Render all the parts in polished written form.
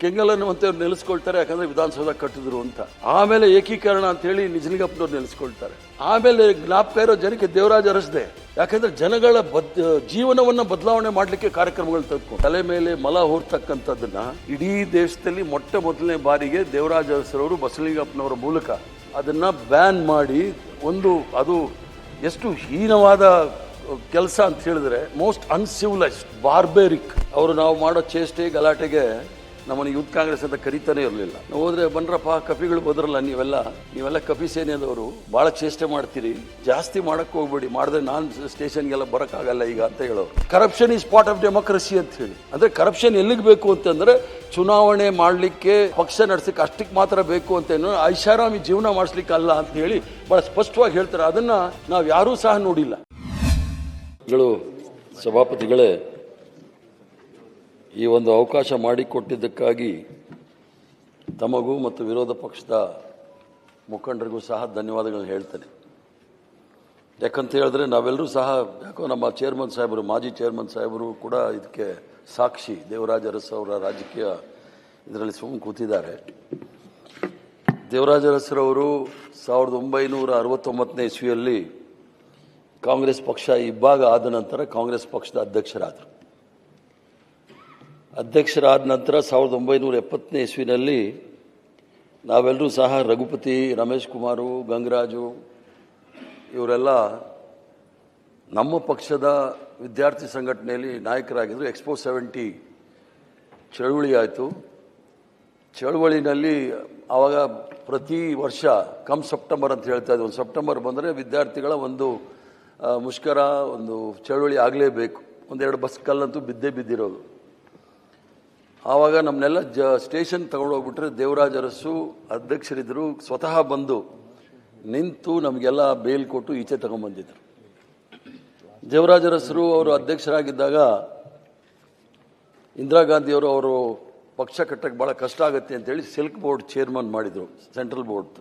ಕೆಂಗಲ್ ಅನ್ನುವಂಥವ್ರು ನೆಲೆಸ್ಕೊಳ್ತಾರೆ, ಯಾಕಂದ್ರೆ ವಿಧಾನಸೌಧ ಕಟ್ಟಿದ್ರು ಅಂತ. ಆಮೇಲೆ ಏಕೀಕರಣ ಅಂತ ಹೇಳಿ ನಿಜಲಿಂಗಪ್ಪನವ್ರು ನೆಲೆಸ್ಕೊಳ್ತಾರೆ. ಆಮೇಲೆ ಜ್ಞಾಪಕ ಇರೋ ಜನಕ್ಕೆ ದೇವರಾಜ ಅರಸದೆ, ಯಾಕಂದ್ರೆ ಜನಗಳ ಜೀವನವನ್ನ ಬದಲಾವಣೆ ಮಾಡಲಿಕ್ಕೆ ಕಾರ್ಯಕ್ರಮಗಳು ತೆಗೆದುಕೊಂಡು ತಲೆ ಮೇಲೆ ಮಲ ಹೊರ್ತಕ್ಕಂಥದ್ದನ್ನ ಇಡೀ ದೇಶದಲ್ಲಿ ಮೊಟ್ಟ ಮೊದಲನೇ ಬಾರಿಗೆ ದೇವರಾಜ ಅರಸರವರು ಬಸವಲಿಂಗಪ್ಪನವರ ಮೂಲಕ ಅದನ್ನ ಬ್ಯಾನ್ ಮಾಡಿ, ಅದು ಎಷ್ಟು ಹೀನವಾದ ಕೆಲಸ ಅಂತ ಹೇಳಿದ್ರೆ ಮೋಸ್ಟ್ ಅನ್ಸಿವಿಲೈಸ್ಡ್ ಬಾರ್ಬೇರಿಕ್. ಅವರು ನಾವು ಮಾಡೋ ಚೇಷ್ಟೆ ಗಲಾಟೆಗೆ ನಮ್ಮನ್ನು ಯೂತ್ ಕಾಂಗ್ರೆಸ್ ಅಂತ ಕರೀತಾನೆ ಇರಲಿಲ್ಲ. ನಾವು ಹೋದ್ರೆ ಬನ್ರಪ್ಪ ಕಪಿಗಳು ಬದ್ರಲ್ಲ, ನೀವೆಲ್ಲ ಕಪಿ ಸೇನೆದವರು ಭಾಳ ಚೇಷ್ಟೆ ಮಾಡ್ತೀರಿ, ಜಾಸ್ತಿ ಮಾಡಕ್ಕೆ ಹೋಗ್ಬೇಡಿ, ಮಾಡಿದ್ರೆ ನಾನು ಸ್ಟೇಷನ್ಗೆಲ್ಲ ಬರೋಕ್ಕಾಗಲ್ಲ ಈಗ ಅಂತ ಹೇಳೋರು. Corruption is part of democracy ಅಂತ ಹೇಳಿ. ಅಂದ್ರೆ ಕರಪ್ಷನ್ ಎಲ್ಲಿಗೆ ಬೇಕು ಅಂತಂದ್ರೆ ಚುನಾವಣೆ ಮಾಡಲಿಕ್ಕೆ, ಪಕ್ಷ ನಡೆಸಲಿಕ್ಕೆ ಅಷ್ಟಕ್ಕೆ ಮಾತ್ರ ಬೇಕು ಅಂತ ಐಷಾರಾಮಿ ಜೀವನ ಮಾಡಿಸ್ಲಿಕ್ಕೆ ಅಲ್ಲ ಅಂತ ಹೇಳಿ ಬಹಳ ಸ್ಪಷ್ಟವಾಗಿ ಹೇಳ್ತಾರೆ. ಅದನ್ನ ನಾವು ಯಾರೂ ಸಹ ನೋಡಿಲ್ಲ. ಸಭಾಪತಿಗಳೇ, ಈ ಒಂದು ಅವಕಾಶ ಮಾಡಿಕೊಟ್ಟಿದ್ದಕ್ಕಾಗಿ ತಮಗೂ ಮತ್ತು ವಿರೋಧ ಪಕ್ಷದ ಮುಖಂಡರಿಗೂ ಸಹ ಧನ್ಯವಾದಗಳನ್ನು ಹೇಳ್ತೇನೆ. ಯಾಕಂತ ಹೇಳಿದ್ರೆ ನಾವೆಲ್ಲರೂ ಸಹ, ಯಾಕೋ ನಮ್ಮ ಚೇರ್ಮನ್ ಸಾಹೇಬರು, ಮಾಜಿ ಚೇರ್ಮನ್ ಸಾಹೇಬರು ಕೂಡ ಇದಕ್ಕೆ ಸಾಕ್ಷಿ. ದೇವರಾಜ ಅರಸು ಅವರ ರಾಜಕೀಯ ಇದರಲ್ಲಿ ಸುಮ್ಮನೆ ಕೂತಿದ್ದಾರೆ. ದೇವರಾಜ ಅರಸರವರು 1969ನೇ ಇಸ್ವಿಯಲ್ಲಿ ಕಾಂಗ್ರೆಸ್ ಪಕ್ಷ ಇಬ್ಬಾಗ ಆದ ನಂತರ ಕಾಂಗ್ರೆಸ್ ಪಕ್ಷದ ಅಧ್ಯಕ್ಷರಾದ ನಂತರ 1970ನೇ ಇಸ್ವಿನಲ್ಲಿ ನಾವೆಲ್ಲರೂ ಸಹ ರಘುಪತಿ, ರಮೇಶ್ ಕುಮಾರು, ಗಂಗರಾಜು ಇವರೆಲ್ಲ ನಮ್ಮ ಪಕ್ಷದ ವಿದ್ಯಾರ್ಥಿ ಸಂಘಟನೆಯಲ್ಲಿ ನಾಯಕರಾಗಿದ್ದರು. ಎಕ್ಸ್ಪೋ 70 ಚಳುವಳಿ ಆಯಿತು. ಚಳುವಳಿನಲ್ಲಿ ಆವಾಗ ಪ್ರತಿ ವರ್ಷ ಸೆಪ್ಟೆಂಬರ್ ಅಂತ ಹೇಳ್ತಾ ಇದ್ವಿ. ಒಂದು ಸೆಪ್ಟೆಂಬರ್ ಬಂದರೆ ವಿದ್ಯಾರ್ಥಿಗಳ ಒಂದು ಮುಷ್ಕರ, ಒಂದು ಚಳುವಳಿ ಆಗಲೇಬೇಕು. ಒಂದೆರಡು ಬಸ್ ಕಲ್ಲಂತೂ ಬಿದ್ದಿರೋದು. ಆವಾಗ ನಮ್ಮನ್ನೆಲ್ಲ ಸ್ಟೇಷನ್ ತಗೊಂಡೋಗ್ಬಿಟ್ರೆ ದೇವರಾಜ ಅರಸು ಅಧ್ಯಕ್ಷರಿದ್ದರು, ಸ್ವತಃ ಬಂದು ನಿಂತು ನಮಗೆಲ್ಲ ಬೇಲ್ ಕೊಟ್ಟು ಈಚೆ ತಗೊಂಡ್ಬಂದಿದ್ರು. ದೇವರಾಜ ಅರಸರು ಅವರು ಅಧ್ಯಕ್ಷರಾಗಿದ್ದಾಗ ಇಂದಿರಾ ಗಾಂಧಿಯವರು ಅವರು ಪಕ್ಷ ಕಟ್ಟಕ್ಕೆ ಭಾಳ ಕಷ್ಟ ಆಗುತ್ತೆ ಅಂತೇಳಿ ಸಿಲ್ಕ್ ಬೋರ್ಡ್ ಚೇರ್ಮನ್ ಮಾಡಿದರು, ಸೆಂಟ್ರಲ್ ಬೋರ್ಡ್.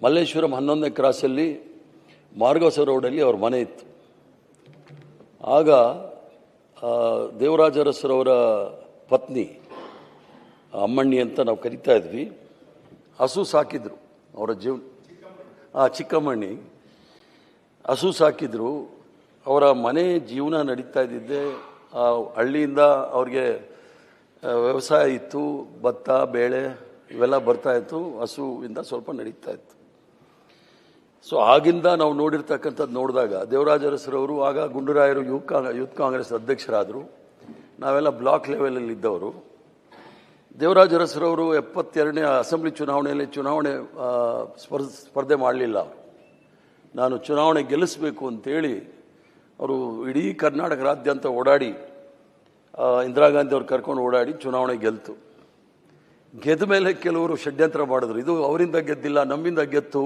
ಮಲ್ಲೇಶ್ವರಂ 11ನೇ ಕ್ರಾಸಲ್ಲಿ ಮಾರ್ಗೋಸ ರೋಡಲ್ಲಿ ಅವ್ರ ಮನೆ ಇತ್ತು. ಆಗ ದೇವರಾಜ ಅರಸರವರ ಪತ್ನಿ ಅಮ್ಮಣ್ಣಿ ಅಂತ ನಾವು ಕರಿತಾ ಇದ್ವಿ, ಹಸು ಸಾಕಿದ್ರು. ಅವರ ಚಿಕ್ಕಮ್ಮಣ್ಣಿ ಹಸು ಸಾಕಿದ್ರು. ಅವರ ಮನೆ ಜೀವನ ನಡೀತಾ ಇದ್ದಿದ್ದೆ ಹಳ್ಳಿಯಿಂದ. ಅವ್ರಿಗೆ ವ್ಯವಸಾಯ ಇತ್ತು, ಭತ್ತ ಬೇಳೆ ಇವೆಲ್ಲ ಬರ್ತಾ ಇತ್ತು, ಹಸುವಿಂದ ಸ್ವಲ್ಪ ನಡೀತಾ ಇತ್ತು. ಸೊ ಆಗಿಂದ ನಾವು ನೋಡಿರ್ತಕ್ಕಂಥದ್ದು ನೋಡಿದಾಗ ದೇವರಾಜ ಅರಸರವರು ಆಗ ಗುಂಡೂರಾಯರು ಯೂತ್ ಕಾಂಗ್ರೆಸ್ ಅಧ್ಯಕ್ಷರಾದರು. ನಾವೆಲ್ಲ ಬ್ಲಾಕ್ ಲೆವೆಲಲ್ಲಿ ಇದ್ದವರು. ದೇವರಾಜ ಅರಸರವರು 72ನೇ ಅಸೆಂಬ್ಲಿ ಚುನಾವಣೆಯಲ್ಲಿ ಸ್ಪರ್ಧೆ ಮಾಡಲಿಲ್ಲ. ನಾನು ಚುನಾವಣೆ ಗೆಲ್ಲಿಸಬೇಕು ಅಂತೇಳಿ ಅವರು ಇಡೀ ಕರ್ನಾಟಕರಾದ್ಯಂತ ಓಡಾಡಿ, ಇಂದಿರಾ ಗಾಂಧಿ ಅವ್ರು ಕರ್ಕೊಂಡು ಓಡಾಡಿ ಚುನಾವಣೆ ಗೆದ್ದ ಮೇಲೆ ಕೆಲವರು ಷಡ್ಯಂತ್ರ ಮಾಡಿದ್ರು. ಇದು ಅವರಿಂದ ಗೆದ್ದಿಲ್ಲ, ನಮ್ಮಿಂದ ಗೆತ್ತು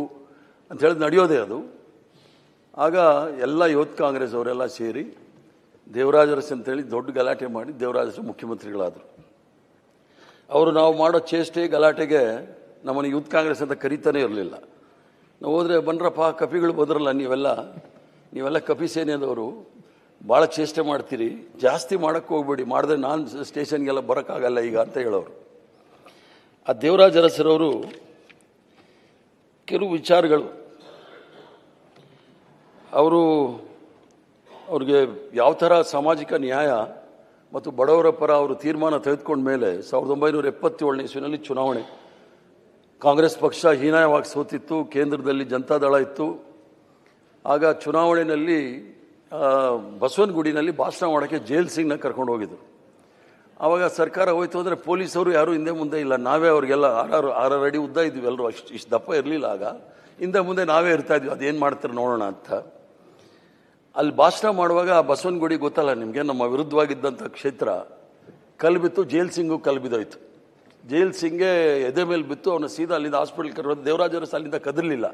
ಅಂತ ಹೇಳಿ ನಡೆಯೋದೇ ಅದು. ಆಗ ಎಲ್ಲ ಯೂತ್ ಕಾಂಗ್ರೆಸ್ ಅವರೆಲ್ಲ ಸೇರಿ ದೇವರಾಜ ಅರಸು ಅಂತೇಳಿ ದೊಡ್ಡ ಗಲಾಟೆ ಮಾಡಿ ದೇವರಾಜ ಅರಸು ಮುಖ್ಯಮಂತ್ರಿಗಳಾದರು. ಅವರು ನಾವು ಮಾಡೋ ಚೇಷ್ಟೆ ಗಲಾಟೆಗೆ ನಮ್ಮನ್ನು ಯೂತ್ ಕಾಂಗ್ರೆಸ್ ಅಂತ ಕರೀತಾನೆ ಇರಲಿಲ್ಲ. ನಾವು ಹೋದರೆ ಬನ್ರಪ್ಪ ಕಪಿಗಳು ಬದ್ರಲ್ಲ, ನೀವೆಲ್ಲ ಕಪಿ ಸೇನೆದವರು ಭಾಳ ಚೇಷ್ಟೆ ಮಾಡ್ತೀರಿ, ಜಾಸ್ತಿ ಮಾಡಕ್ಕೆ ಹೋಗ್ಬೇಡಿ, ಮಾಡಿದ್ರೆ ನಾನು ಸ್ಟೇಷನ್ಗೆಲ್ಲ ಬರೋಕ್ಕಾಗಲ್ಲ ಈಗ ಅಂತ ಹೇಳೋರು. ಆ ದೇವರಾಜ ಅರಸರವರು ಕೆಲವು ವಿಚಾರಗಳು, ಅವ್ರಿಗೆ ಯಾವ ಥರ ಸಾಮಾಜಿಕ ನ್ಯಾಯ ಮತ್ತು ಬಡವರ ಪರ ಅವರು ತೀರ್ಮಾನ ತೆಗೆದುಕೊಂಡ ಮೇಲೆ 1977ನೇ ಇಸ್ವಿನಲ್ಲಿ ಚುನಾವಣೆ, ಕಾಂಗ್ರೆಸ್ ಪಕ್ಷ ಹೀನಾಯವಾಗಿ ಸೋತಿತ್ತು, ಕೇಂದ್ರದಲ್ಲಿ ಜನತಾದಳ ಇತ್ತು. ಆಗ ಚುನಾವಣೆಯಲ್ಲಿ ಬಸವನಗುಡಿನಲ್ಲಿ ಭಾಷಣ ಮಾಡೋಕ್ಕೆ ಜೈಲ್ ಸಿಂಗ್ನ ಕರ್ಕೊಂಡು ಹೋಗಿದ್ರು. ಆವಾಗ ಸರ್ಕಾರ ಹೋಯ್ತು ಅಂದರೆ ಪೊಲೀಸವರು ಯಾರೂ ಹಿಂದೆ ಮುಂದೆ ಇಲ್ಲ, ನಾವೇ ಅವ್ರಿಗೆಲ್ಲ 6 ಅಡಿ ಉದ್ದ ಇದ್ವಿ ಎಲ್ಲರೂ, ಇಷ್ಟು ದಪ್ಪ ಇರಲಿಲ್ಲ. ಆಗ ಹಿಂದೆ ಮುಂದೆ ನಾವೇ ಇರ್ತಾ ಇದ್ವಿ, ಅದೇನು ಮಾಡ್ತಾರೆ ನೋಡೋಣ ಅಂತ. ಅಲ್ಲಿ ಭಾಷಣ ಮಾಡುವಾಗ ಬಸವನಗುಡಿ ಗೊತ್ತಲ್ಲ ನಿಮಗೆ, ನಮ್ಮ ವಿರುದ್ಧವಾಗಿದ್ದಂಥ ಕ್ಷೇತ್ರ, ಕಲ್ಲು ಬಿತ್ತು, ಜೈಲ್ ಸಿಂಗು ಕಲ್ಲು ಬಿದ್ದೋಯ್ತು. ಜೈಲ್ ಸಿಂಗ್ಗೆ ಎದೆ ಮೇಲೆ ಬಿತ್ತು, ಅವನು ಸೀದಾ ಅಲ್ಲಿಂದ ಹಾಸ್ಪಿಟಲ್ ಕರ್ಕೊಂಡು, ದೇವರಾಜ ಅರಸು ಅಲ್ಲಿಂದ ಕದರಲಿಲ್ಲ.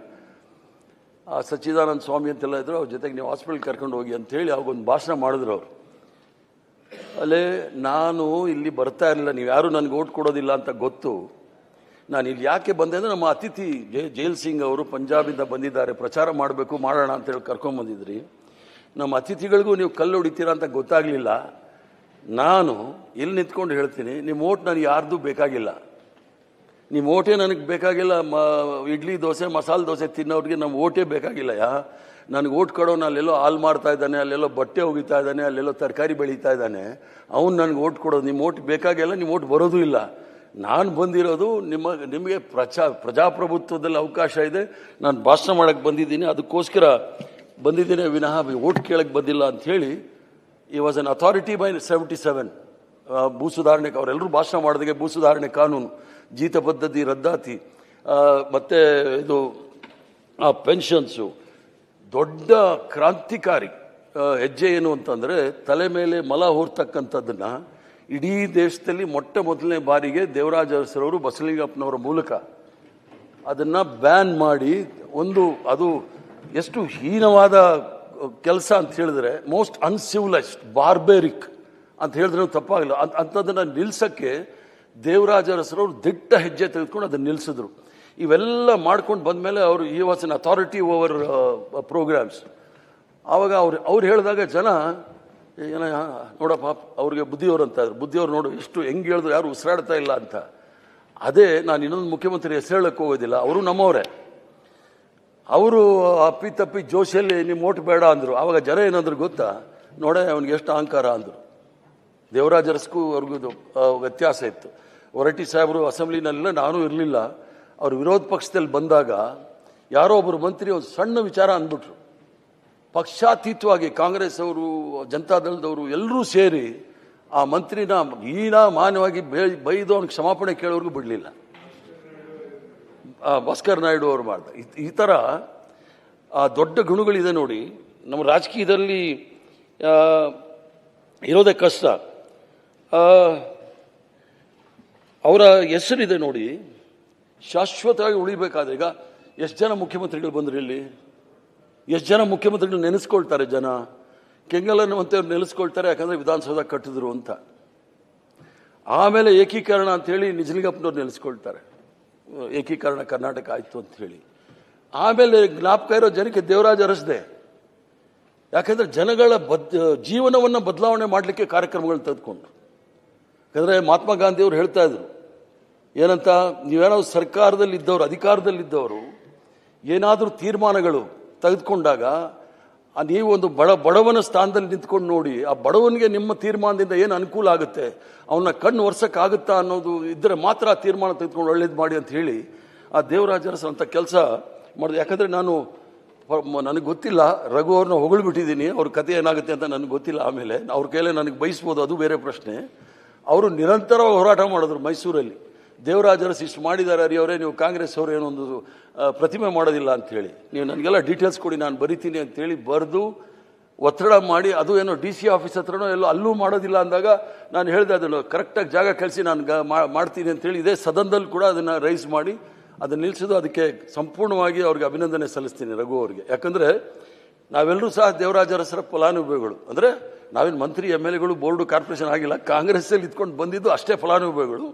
ಆ ಸಚ್ಚಿದಾನಂದ ಸ್ವಾಮಿ ಅಂತೆಲ್ಲ ಇದ್ರು, ಅವ್ರ ಜೊತೆಗೆ ನೀವು ಹಾಸ್ಪಿಟಲ್ ಕರ್ಕೊಂಡು ಹೋಗಿ ಅಂತೇಳಿ ಅವಾಗೊಂದು ಭಾಷಣ ಮಾಡಿದ್ರು ಅವರು. ಅಲ್ಲೇ ನಾನು ಇಲ್ಲಿ ಬರ್ತಾ ಇರಲಿಲ್ಲ, ನೀವು ಯಾರು ನನಗೆ ಓಟ್ ಕೊಡೋದಿಲ್ಲ ಅಂತ ಗೊತ್ತು. ನಾನು ಇಲ್ಲಿ ಯಾಕೆ ಬಂದೆ ಅಂದರೆ ನಮ್ಮ ಅತಿಥಿ ಜೈಲ್ ಸಿಂಗ್ ಅವರು ಪಂಜಾಬಿಂದ ಬಂದಿದ್ದಾರೆ, ಪ್ರಚಾರ ಮಾಡಬೇಕು ಮಾಡೋಣ ಅಂತೇಳಿ ಕರ್ಕೊಂಡ್ಬಂದಿದ್ರಿ. ನಮ್ಮ ಅತಿಥಿಗಳಿಗೂ ನೀವು ಕಲ್ಲು ಹೊಡಿತೀರಾ ಅಂತ ಗೊತ್ತಾಗಲಿಲ್ಲ. ನಾನು ಇಲ್ಲಿ ನಿಂತ್ಕೊಂಡು ಹೇಳ್ತೀನಿ, ನಿಮ್ಮ ಓಟ್ ನನಗೆ ಯಾರ್ದು ಬೇಕಾಗಿಲ್ಲ. ನಿಮ್ಮ ಓಟೇ ನನಗೆ ಬೇಕಾಗಿಲ್ಲ. ಇಡ್ಲಿ ದೋಸೆ ಮಸಾಲೆ ದೋಸೆ ತಿನ್ನೋರಿಗೆ ನಮ್ಮ ಓಟೇ ಬೇಕಾಗಿಲ್ಲ. ನನಗೆ ಓಟ್ ಕೊಡೋನು ಅಲ್ಲೆಲ್ಲೋ ಹಾಲು ಮಾಡ್ತಾ ಇದ್ದಾನೆ, ಅಲ್ಲೆಲ್ಲೋ ಬಟ್ಟೆ ಒಗಿತಾ ಇದ್ದಾನೆ, ಅಲ್ಲೆಲ್ಲೋ ತರಕಾರಿ ಬೆಳೀತಾ ಇದ್ದಾನೆ, ಅವನು ನನಗೆ ಓಟ್ ಕೊಡೋದು. ನಿಮ್ಮ ಓಟ್ ಬೇಕಾಗಿಲ್ಲ, ನಿಮ್ಮ ಓಟ್ ಬರೋದು ಇಲ್ಲ. ನಾನು ಬಂದಿರೋದು ನಿಮಗೆ ಪ್ರಜಾಪ್ರಭುತ್ವದಲ್ಲಿ ಅವಕಾಶ ಇದೆ. ನಾನು ಭಾಷಣ ಮಾಡೋಕ್ಕೆ ಬಂದಿದ್ದೀನಿ, ಅದಕ್ಕೋಸ್ಕರ ಬಂದಿದ್ದೀನಿ ವಿನಃ ಓಟ್ ಕೇಳಕ್ಕೆ ಬಂದಿಲ್ಲ ಅಂಥೇಳಿ. ಈ ವಾಸ್ ಅನ್ ಅಥಾರಿಟಿ ಬೈ 77 ಭೂ ಸುಧಾರಣೆ, ಅವರೆಲ್ಲರೂ ಭಾಷಣ ಮಾಡಿದಾಗೆ ಭೂ ಸುಧಾರಣೆ ಕಾನೂನು, ಜೀತ ಪದ್ಧತಿ ರದ್ದಾತಿ, ಮತ್ತು ಇದು ಪೆನ್ಷನ್ಸು, ದೊಡ್ಡ ಕ್ರಾಂತಿಕಾರಿ ಹೆಜ್ಜೆ ಏನು ಅಂತಂದರೆ ತಲೆ ಮೇಲೆ ಮಲ ಹೊರ್ತಕ್ಕಂಥದ್ದನ್ನು ಇಡೀ ದೇಶದಲ್ಲಿ ಮೊದಲನೇ ಬಾರಿಗೆ ದೇವರಾಜ ಅರಸರವರು ಬಸವಲಿಂಗಪ್ಪನವರ ಮೂಲಕ ಅದನ್ನು ಬ್ಯಾನ್ ಮಾಡಿ, ಅದು ಎಷ್ಟು ಹೀನವಾದ ಕೆಲಸ ಅಂತ ಹೇಳಿದ್ರೆ, ಮೋಸ್ಟ್ ಅನ್ಸಿವಿಲೈಸ್ಡ್ ಬಾರ್ಬೇರಿಕ್ ಅಂತ ಹೇಳಿದ್ರೆ ತಪ್ಪಾಗಲ್ಲ. ಅಂಥದ್ದನ್ನು ನಿಲ್ಸಕ್ಕೆ ದೇವರಾಜ ಅರಸರವರು ದಿಟ್ಟ ಹೆಜ್ಜೆ ತೆಗೆದುಕೊಂಡು ಅದನ್ನು ನಿಲ್ಲಿಸಿದ್ರು. ಇವೆಲ್ಲ ಮಾಡ್ಕೊಂಡು ಬಂದಮೇಲೆ ಅವರು ಈ was an authority over programs. ಆವಾಗ ಅವ್ರು ಹೇಳಿದಾಗ ಜನ ಏನೋ ನೋಡಪ್ಪ ಅವ್ರಿಗೆ ಬುದ್ಧಿಯವರು ಅಂತ ಇದ್ರು. ಬುದ್ಧಿಯವ್ರು ನೋಡು ಎಷ್ಟು ಹೆಂಗೆ ಹೇಳಿದ್ರು, ಯಾರು ಉಸಿರಾಡ್ತಾ ಇಲ್ಲ ಅಂತ. ಅದೇ ನಾನು ಇನ್ನೊಂದು ಮುಖ್ಯಮಂತ್ರಿ ಹೆಸರು ಹೇಳಕ್ಕೆ ಹೋಗೋದಿಲ್ಲ, ಅವರು ನಮ್ಮವರೇ. ಅವರು ಅಪ್ಪಿತಪ್ಪಿ ಜೋಶಿಯಲ್ಲಿ ನಿಮ್ಮ ಓಟ್ ಬೇಡ ಅಂದರು. ಆವಾಗ ಜನ ಏನಂದ್ರು ಗೊತ್ತಾ, ನೋಡೇ ಅವ್ನಿಗೆ ಎಷ್ಟು ಅಹಂಕಾರ ಅಂದರು. ದೇವರಾಜ ಅರಸ್ಗೂ ಅವ್ರಿಗೂ ವ್ಯತ್ಯಾಸ ಇತ್ತು. ಹೊರಟ್ಟಿ ಸಾಹೇಬರು ಅಸೆಂಬ್ಲಿನಲ್ಲ, ನಾನು ಇರಲಿಲ್ಲ. ಅವರು ವಿರೋಧ ಪಕ್ಷದಲ್ಲಿ ಬಂದಾಗ ಯಾರೋ ಒಬ್ಬರು ಮಂತ್ರಿ ಒಂದು ಸಣ್ಣ ವಿಚಾರ ಅಂದ್ಬಿಟ್ರು. ಪಕ್ಷಾತೀತವಾಗಿ ಕಾಂಗ್ರೆಸ್ ಅವರು, ಜನತಾದಳದವರು ಎಲ್ಲರೂ ಸೇರಿ ಆ ಮಂತ್ರಿನ ಮಾನ್ಯವಾಗಿ ಬೈದು ಅವ್ನಿಗೆ ಕ್ಷಮಾಪಣೆ ಕೇಳೋರ್ಗೂ ಬಿಡಲಿಲ್ಲ. ಭಾಸ್ಕರ್ ನಾಯ್ಡು ಅವರು ಮಾಡ್ದ. ಈ ಥರ ದೊಡ್ಡ ಗುಣಗಳಿದೆ ನೋಡಿ. ನಮ್ಮ ರಾಜಕೀಯದಲ್ಲಿ ಇರೋದೇ ಕಷ್ಟ. ಅವರ ಹೆಸರಿದೆ ನೋಡಿ, ಶಾಶ್ವತವಾಗಿ ಉಳಿಬೇಕಾದ್ರೆ. ಈಗ ಎಷ್ಟು ಜನ ಮುಖ್ಯಮಂತ್ರಿಗಳು ಬಂದರು ಇಲ್ಲಿ, ಎಷ್ಟು ಜನ ಮುಖ್ಯಮಂತ್ರಿಗಳು ನೆನೆಸ್ಕೊಳ್ತಾರೆ ಜನ. ಕೆಂಗಲನ್ನುವಂಥವ್ರು ನೆನೆಸ್ಕೊಳ್ತಾರೆ, ಯಾಕಂದರೆ ವಿಧಾನಸೌಧ ಕಟ್ಟಿದ್ರು ಅಂತ. ಆಮೇಲೆ ಏಕೀಕರಣ ಅಂಥೇಳಿ ನಿಜಲಿಂಗಪ್ಪನವ್ರು ನೆನೆಸ್ಕೊಳ್ತಾರೆ, ಏಕೀಕರಣ ಕರ್ನಾಟಕ ಆಯಿತು ಅಂಥೇಳಿ. ಆಮೇಲೆ ಜ್ಞಾಪಕ ಇರೋ ಜನಕ್ಕೆ ದೇವರಾಜ ಅರಸದೆ, ಯಾಕಂದರೆ ಜನಗಳ ಜೀವನವನ್ನು ಬದಲಾವಣೆ ಮಾಡಲಿಕ್ಕೆ ಕಾರ್ಯಕ್ರಮಗಳು ತೆಗೆದುಕೊಂಡು. ಯಾಕಂದರೆ ಮಹಾತ್ಮ ಗಾಂಧಿಯವರು ಹೇಳ್ತಾ ಇದ್ರು ಏನಂತ, ನೀವೇನೋ ಸರ್ಕಾರದಲ್ಲಿದ್ದವರು, ಅಧಿಕಾರದಲ್ಲಿದ್ದವರು ಏನಾದರೂ ತೀರ್ಮಾನಗಳು ತೆಗೆದುಕೊಂಡಾಗ ನೀವು ಒಂದು ಬಡವನ ಸ್ಥಾನದಲ್ಲಿ ನಿಂತ್ಕೊಂಡು ನೋಡಿ, ಆ ಬಡವನಿಗೆ ನಿಮ್ಮ ತೀರ್ಮಾನದಿಂದ ಏನು ಅನುಕೂಲ ಆಗುತ್ತೆ, ಅವನ್ನ ಕಣ್ಣು ಒರೆಸೋಕ್ಕಾಗುತ್ತಾ ಅನ್ನೋದು ಇದ್ದರೆ ಮಾತ್ರ ಆ ತೀರ್ಮಾನ ತೆಗೆದುಕೊಂಡು ಒಳ್ಳೇದು ಮಾಡಿ ಅಂತ ಹೇಳಿ ಆ ದೇವರಾಜ ಅರಸು ಅಂತ ಕೆಲಸ ಮಾಡಿದೆ. ಯಾಕಂದರೆ ನನಗೆ ಗೊತ್ತಿಲ್ಲ, ರಘು ಅವ್ರನ್ನ ಹೊಗಳ್ಬಿಟ್ಟಿದ್ದೀನಿ, ಅವ್ರ ಕತೆ ಏನಾಗುತ್ತೆ ಅಂತ ನನಗೆ ಗೊತ್ತಿಲ್ಲ. ಆಮೇಲೆ ಅವ್ರ ಕೈಲೇ ನನಗೆ ಬಯಸ್ಬೋದು, ಅದು ಬೇರೆ ಪ್ರಶ್ನೆ. ಅವರು ನಿರಂತರವಾಗಿ ಹೋರಾಟ ಮಾಡಿದ್ರು ಮೈಸೂರಲ್ಲಿ. ದೇವರಾಜ ಅರಸು ಇಷ್ಟು ಮಾಡಿದ್ದಾರೆ ಅವರೇ, ನೀವು ಕಾಂಗ್ರೆಸ್ ಅವರು ಏನೊಂದು ಪ್ರತಿಮೆ ಮಾಡೋದಿಲ್ಲ ಅಂಥೇಳಿ, ನೀವು ನನಗೆಲ್ಲ ಡೀಟೇಲ್ಸ್ ಕೊಡಿ, ನಾನು ಬರಿತೀನಿ ಅಂತೇಳಿ ಬರೆದು ಒತ್ತಡ ಮಾಡಿ, ಅದು ಏನೋ DC ಆಫೀಸ್ ಹತ್ರನೋ ಎಲ್ಲೋ ಅಲ್ಲೂ ಮಾಡೋದಿಲ್ಲ ಅಂದಾಗ ನಾನು ಹೇಳಿದೆ, ಅದನ್ನು ಕರೆಕ್ಟಾಗಿ ಜಾಗ ಕಳಿಸಿ ನಾನು ಮಾಡ್ತೀನಿ ಅಂತೇಳಿ ಇದೇ ಸದನದಲ್ಲಿ ಕೂಡ ಅದನ್ನು ರೈಸ್ ಮಾಡಿ ಅದನ್ನು ನಿಲ್ಲಿಸೋದು. ಅದಕ್ಕೆ ಸಂಪೂರ್ಣವಾಗಿ ಅವ್ರಿಗೆ ಅಭಿನಂದನೆ ಸಲ್ಲಿಸ್ತೀನಿ ರಘು ಅವ್ರಿಗೆ. ಯಾಕಂದರೆ ನಾವೆಲ್ಲರೂ ಸಹ ದೇವರಾಜ ಅರಸರ ಫಲಾನುಭವಿಗಳು. ಅಂದರೆ ನಾವೇನು ಮಂತ್ರಿ MLAಗಳು ಬೋರ್ಡು ಕಾರ್ಪೊರೇಷನ್ ಆಗಿಲ್ಲ, ಕಾಂಗ್ರೆಸ್ಸಲ್ಲಿ ಇದ್ಕೊಂಡು ಬಂದಿದ್ದು ಅಷ್ಟೇ ಫಲಾನುಭವಿಗಳು.